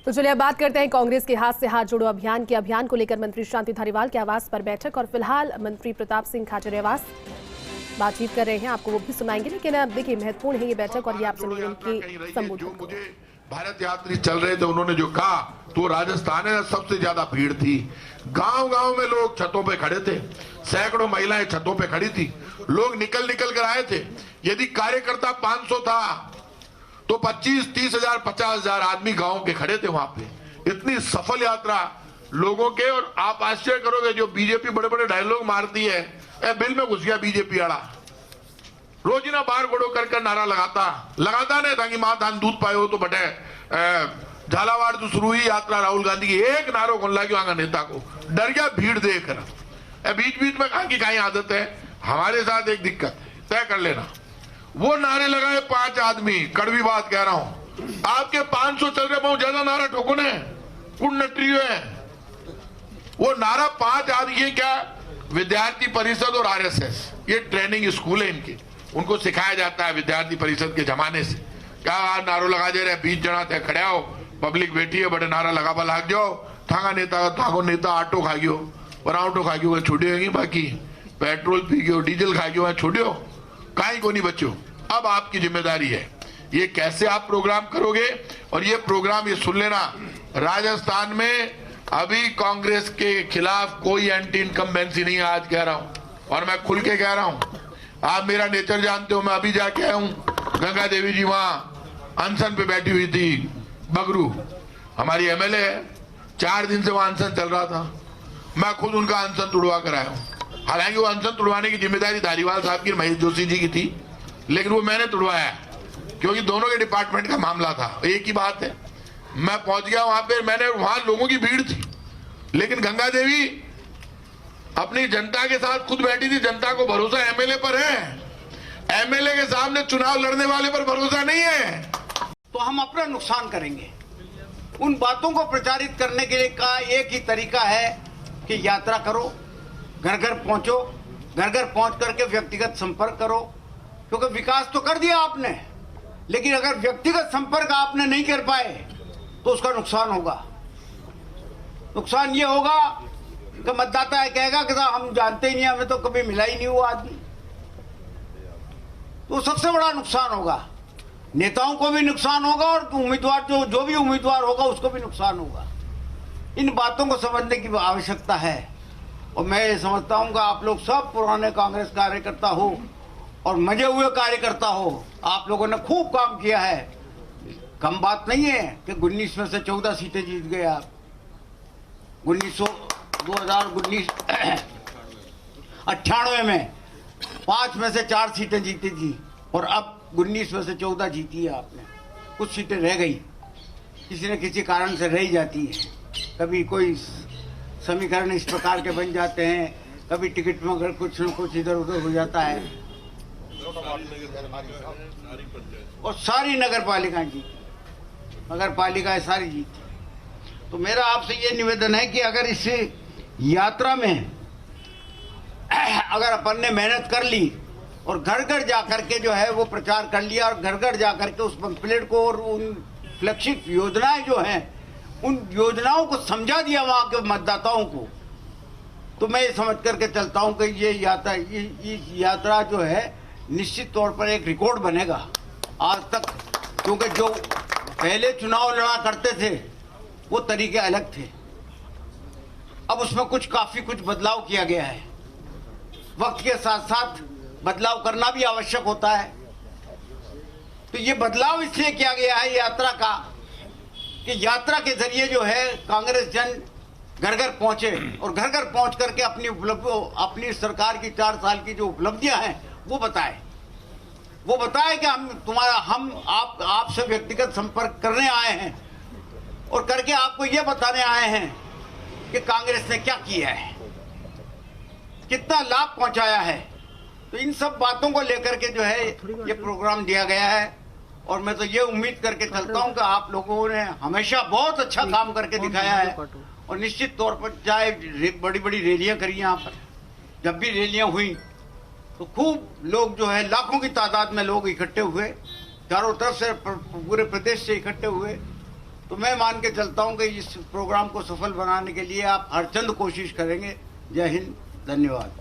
तो चलिए अब बात करते हैं कांग्रेस के हाथ से हाथ जोड़ो अभियान के अभियान को लेकर मंत्री शांति धारीवाल के आवास पर बैठक और फिलहाल मंत्री प्रताप सिंह खाचरियावास बातचीत कर रहे हैं, आपको वो भी सुनाएंगे। लेकिन अब देखिए महत्वपूर्ण है ये बैठक और ये आप सुनिए उनके संबोधन। भारत यात्री चल रहे थे, उन्होंने जो कहा तो राजस्थान में सबसे ज्यादा भीड़ थी। गांव-गांव में लोग छतों पे खड़े थे, सैकड़ों महिलाएं छतों पे खड़ी थी, लोग निकल कर आए थे। यदि कार्यकर्ता 500 था तो 25-30 हजार 50 हजार आदमी गांव के खड़े थे वहां पे। इतनी सफल यात्रा लोगों के। और आप आश्चर्य करोगे, जो बीजेपी बड़े बड़े डायलॉग मारती है, बिल में घुस गया बीजेपी आड़ा, रोजीना बार गोड़ो कर नारा लगाता नहीं ताकि माँ धान दूध पाए हो तो बटे झालावाड़ तो शुरू ही यात्रा राहुल गांधी की एक नारो कौन लगे वहां नेता को डर गया भीड़ देखकर। बीच बीच में कहा कि कहीं आदत है, हमारे साथ एक दिक्कत है, तय कर लेना। वो नारे लगाए 5 आदमी, कड़वी बात कह रहा हूं, आपके 500 चल रहे, बहुत ज्यादा नारा ठोको ने कुंड नटरी है। वो नारा 5 आदमी क्या, विद्यार्थी परिषद और आरएसएस, ये ट्रेनिंग स्कूल है इनके, उनको सिखाया जाता है विद्यार्थी परिषद के जमाने से। क्या नारो लगा दे रहे, 20 जना थे खड़े हो, पब्लिक बैठी है, बड़े नारा लगा लाग जाओ, थाको नेता ऑटो खा गयो, पराठो खा गयो, छोड़ियोगी, बाकी पेट्रोल पी गयो, डीजल खा गयो, छोड़ियो, कहीं को नहीं बच्चो। अब आपकी जिम्मेदारी है, ये कैसे आप प्रोग्राम करोगे। और ये प्रोग्राम, ये सुन लेना, राजस्थान में अभी कांग्रेस के खिलाफ कोई एंटी इनकम्बेंसी नहीं है, आज कह रहा हूं और मैं खुल के कह रहा हूं। आप मेरा नेचर जानते हो, मैं अभी जाके आया हूं, गंगा देवी जी वहां अनशन पे बैठी हुई थी, बगरू हमारी एमएलए है, 4 दिन से वहां अनशन चल रहा था, मैं खुद उनका अनशन तुड़वा कर आया हूं। हालांकि वो अनशन तुड़वाने की जिम्मेदारी धारीवाल साहब की, महेश जोशी जी की थी, लेकिन वो मैंने तुड़वाया क्योंकि दोनों के डिपार्टमेंट का मामला था। एक ही बात है, मैं पहुंच गया वहां पे, मैंने वहां लोगों की भीड़ थी, लेकिन गंगा देवी अपनी जनता के साथ खुद बैठी थी। जनता को भरोसा एमएलए पर है, एमएलए के सामने चुनाव लड़ने वाले पर भरोसा नहीं है। तो हम अपना नुकसान करेंगे। उन बातों को प्रचारित करने के लिए का एक ही तरीका है कि यात्रा करो, घर घर पहुंचो, घर घर पहुंच करके व्यक्तिगत संपर्क करो, क्योंकि विकास तो कर दिया आपने, लेकिन अगर व्यक्तिगत संपर्क आपने नहीं कर पाए तो उसका नुकसान होगा। नुकसान ये होगा कि मतदाता कहेगा कि हम जानते ही नहीं, हमें तो कभी मिला ही नहीं वो आदमी, तो सबसे बड़ा नुकसान होगा। नेताओं को भी नुकसान होगा और उम्मीदवार जो भी उम्मीदवार होगा उसको भी नुकसान होगा। इन बातों को समझने की आवश्यकता है। और मैं ये समझता हूं कि आप लोग सब पुराने कांग्रेस कार्यकर्ता हो और मजे हुए कार्यकर्ता हो, आप लोगों ने खूब काम किया है। कम बात नहीं है कि 19 में से 14 सीटें जीत गए आप। 2098 में 5 में से 4 सीटें जीती थी और अब 19 में से 14 जीती है आपने। कुछ सीटें रह गई, किसी न किसी कारण से रह जाती है। कभी कोई समीकरण इस प्रकार के बन जाते हैं, कभी टिकट में अगर कुछ न कुछ इधर उधर हो जाता है। और सारी नगर पालिका जीती, नगर पालिकाएं सारी जीती। तो मेरा आपसे ये निवेदन है कि अगर इस यात्रा में अगर अपन ने मेहनत कर ली और घर घर जाकर के जो है वो प्रचार कर लिया और घर घर जाकर के उस पंपलेट को और उन फ्लैगशिप योजनाएं जो हैं उन योजनाओं को समझा दिया वहां के मतदाताओं को, तो मैं ये समझ करके चलता हूं कि ये यात्रा जो है निश्चित तौर पर एक रिकॉर्ड बनेगा आज तक। क्योंकि जो पहले चुनाव लड़ा करते थे वो तरीके अलग थे, अब उसमें काफी कुछ बदलाव किया गया है। वक्त के साथ साथ बदलाव करना भी आवश्यक होता है। तो ये बदलाव इसलिए किया गया है यात्रा का कि यात्रा के जरिए जो है कांग्रेस जन घर घर पहुंचे और घर घर पहुंच करके अपनी सरकार की 4 साल की जो उपलब्धियां हैं वो बताए कि हम आपसे व्यक्तिगत संपर्क करने आए हैं और करके आपको ये बताने आए हैं कि कांग्रेस ने क्या किया है, कितना लाभ पहुंचाया है। तो इन सब बातों को लेकर के जो है ये प्रोग्राम दिया गया है। और मैं तो ये उम्मीद करके चलता हूं कि आप लोगों ने हमेशा बहुत अच्छा काम करके दिखाया है। और निश्चित तौर पर चाहे बड़ी बड़ी रैलियां करी यहाँ पर, जब भी रैलियां हुई तो खूब लोग जो है लाखों की तादाद में लोग इकट्ठे हुए, चारों तरफ से पूरे प्रदेश से इकट्ठे हुए तो मैं मान के चलता हूं कि इस प्रोग्राम को सफल बनाने के लिए आप हर चंद कोशिश करेंगे। जय हिंद, धन्यवाद।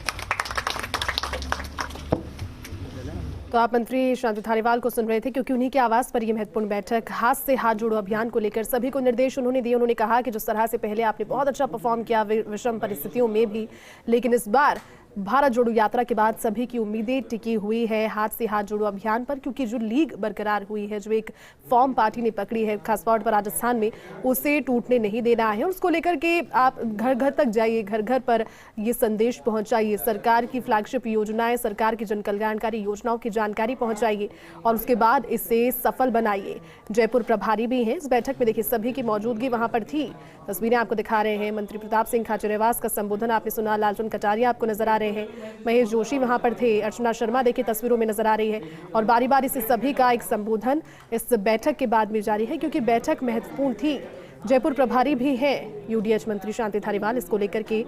तो आप मंत्री शांति धारीवाल को सुन रहे थे, क्योंकि उन्हीं के आवाज पर यह महत्वपूर्ण बैठक हाथ से हाथ जोड़ो अभियान को लेकर सभी को निर्देश उन्होंने दिए। उन्होंने कहा कि जिस तरह से पहले आपने बहुत अच्छा परफॉर्म किया विषम परिस्थितियों में भी, लेकिन इस बार भारत जोड़ो यात्रा के बाद सभी की उम्मीदें टिकी हुई है हाथ से हाथ जोड़ो अभियान पर, क्योंकि जो लीग बरकरार हुई है, जो एक फॉर्म पार्टी ने पकड़ी है खासतौर पर राजस्थान में, उसे टूटने नहीं देना है। उसको लेकर के आप घर घर तक जाइए, घर घर पर ये संदेश पहुंचाइए, सरकार की फ्लैगशिप योजनाएं, सरकार की जन कल्याणकारी योजनाओं की जानकारी पहुंचाइए और उसके बाद इसे सफल बनाइए। जयपुर प्रभारी भी हैं इस बैठक में, देखिए सभी की मौजूदगी वहां पर थी। तस्वीरें आपको दिखा रहे हैं, मंत्री प्रताप सिंह खाचरियावास का संबोधन आपने सुना, लालचंद कटारिया आपको नजर आ रहे हैं, महेश जोशी वहां पर थे, अर्चना शर्मा देखिए तस्वीरों में नजर आ रही है और बारी बारी से सभी का एक संबोधन इस बैठक के बाद में जारी है, क्योंकि बैठक महत्वपूर्ण थी। जयपुर प्रभारी भी हैं यूडीएच मंत्री शांति धारीवाल, इसको लेकर के